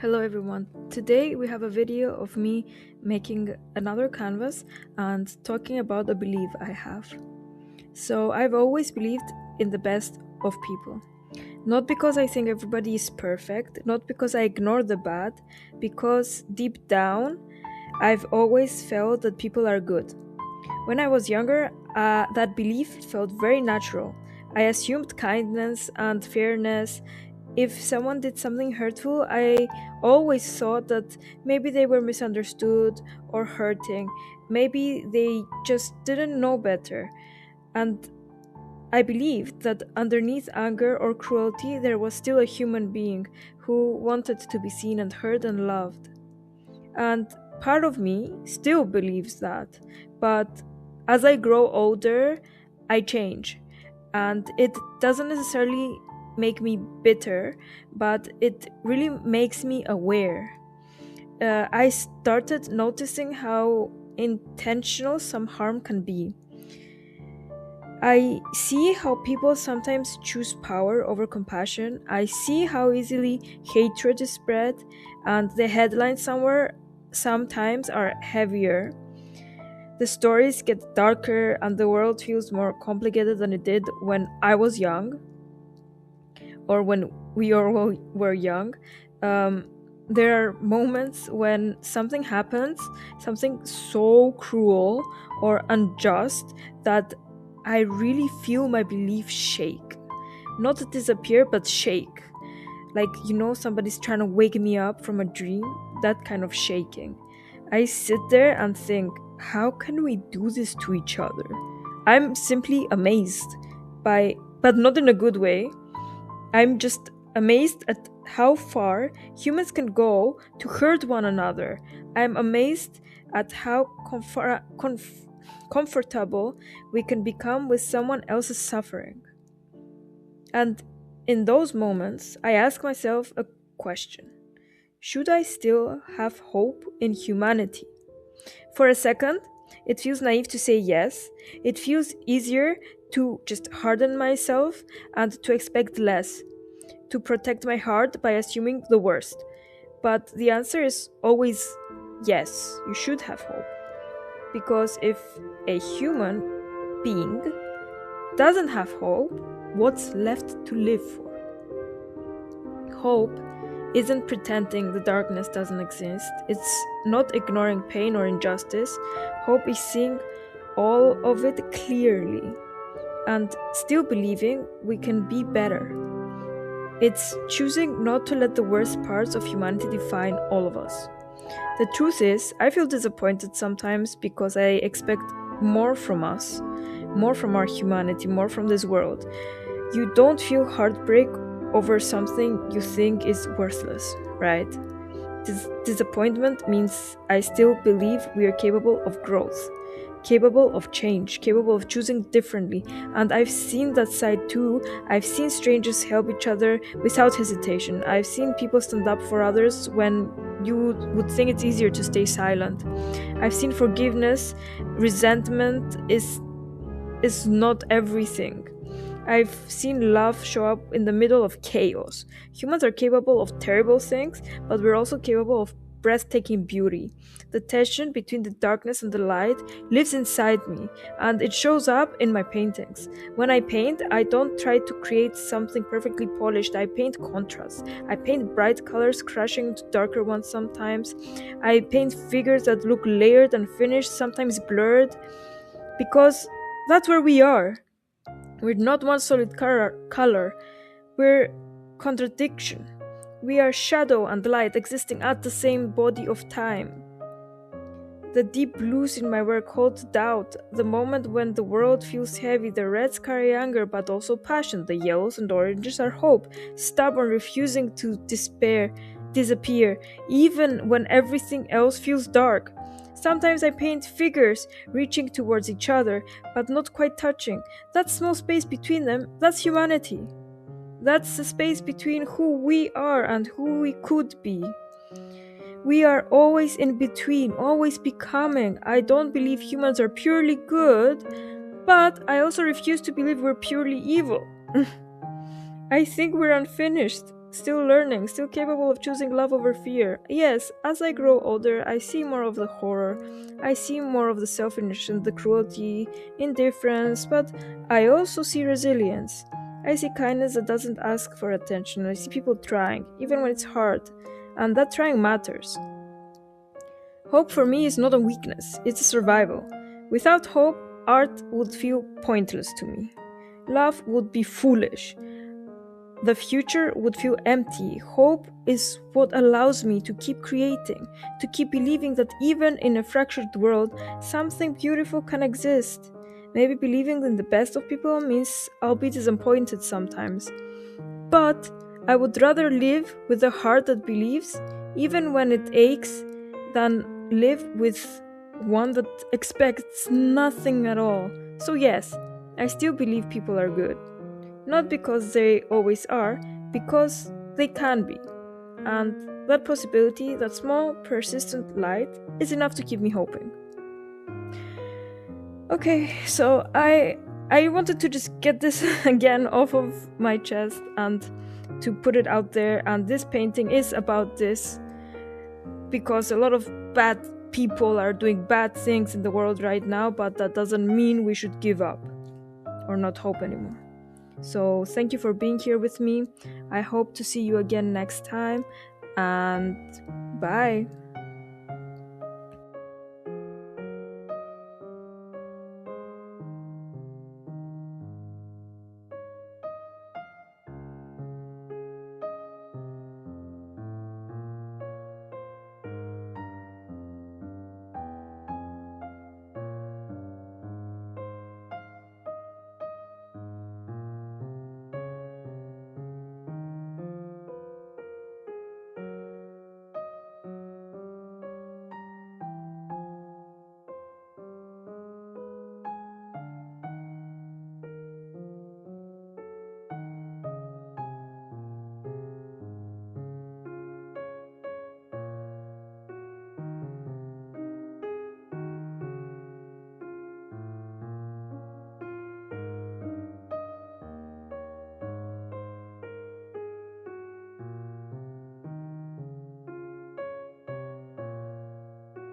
Hello everyone. Today we have a video of me making another canvas and talking about a belief I have. So I've always believed in the best of people. Not because I think everybody is perfect, not because I ignore the bad, because deep down I've always felt that people are good. When I was younger, that belief felt very natural. I assumed kindness and fairness. If someone did something hurtful, I always thought that maybe they were misunderstood or hurting. Maybe they just didn't know better. And I believed that underneath anger or cruelty, there was still a human being who wanted to be seen and heard and loved. And part of me still believes that. But as I grow older, I change. And it doesn't necessarily make me bitter, but it really makes me aware. I started noticing how intentional some harm can be. I see how people sometimes choose power over compassion. I see how easily hatred is spread, and the headlines sometimes are heavier. The stories get darker, and the world feels more complicated than it did when I was young, or when we all were young. There are moments when something happens, something so cruel or unjust, that I really feel my belief shake. Not disappear, but shake. Like, somebody's trying to wake me up from a dream, that kind of shaking. I sit there and think, how can we do this to each other? I'm simply amazed but not in a good way. I'm just amazed at how far humans can go to hurt one another. I'm amazed at how comfortable we can become with someone else's suffering. And in those moments, I ask myself a question. Should I still have hope in humanity? For a second, it feels naive to say yes. It feels easier to just harden myself and to expect less, to protect my heart by assuming the worst. But the answer is always yes, you should have hope. Because if a human being doesn't have hope, what's left to live for? Hope isn't pretending the darkness doesn't exist. It's not ignoring pain or injustice. Hope is seeing all of it clearly and still believing we can be better. It's choosing not to let the worst parts of humanity define all of us. The truth is, I feel disappointed sometimes because I expect more from us, more from our humanity, more from this world. You don't feel heartbreak over something you think is worthless, right? This disappointment means I still believe we are capable of growth, capable of change, capable of choosing differently. And I've seen that side too. I've seen strangers help each other without hesitation. I've seen people stand up for others when you would think it's easier to stay silent. I've seen forgiveness, resentment is not everything. I've seen love show up in the middle of chaos. Humans are capable of terrible things, but we're also capable of breathtaking beauty. The tension between the darkness and the light lives inside me, and it shows up in my paintings. When I paint, I don't try to create something perfectly polished. I paint contrast. I paint bright colors crashing into darker ones sometimes. I paint figures that look layered and finished, sometimes blurred, because that's where we are. We're not one solid color. We're contradiction. We are shadow and light existing at the same body of time. The deep blues in my work hold doubt, the moment when the world feels heavy. The reds carry anger but also passion. The yellows and oranges are hope, stubborn, refusing to disappear, even when everything else feels dark. Sometimes I paint figures reaching towards each other, but not quite touching. That small space between them, that's humanity. That's the space between who we are and who we could be. We are always in between, always becoming. I don't believe humans are purely good, but I also refuse to believe we're purely evil. I think we're unfinished. still learning, still capable of choosing love over fear. Yes, as I grow older, I see more of the horror, I see more of the selfishness and the cruelty, indifference, but I also see resilience. I see kindness that doesn't ask for attention. I see people trying, even when it's hard, and that trying matters. Hope for me is not a weakness, it's a survival. Without hope, art would feel pointless to me. Love would be foolish. The future would feel empty. Hope is what allows me to keep creating, to keep believing that even in a fractured world, something beautiful can exist. Maybe believing in the best of people means I'll be disappointed sometimes. But I would rather live with a heart that believes, even when it aches, than live with one that expects nothing at all. So, yes, I still believe people are good. Not because they always are, because they can be. And that possibility, that small, persistent light, is enough to keep me hoping. Okay, so I wanted to just get this again off of my chest and to put it out there, and this painting is about this because a lot of bad people are doing bad things in the world right now, but that doesn't mean we should give up or not hope anymore. So thank you for being here with me. I hope to see you again next time, and bye.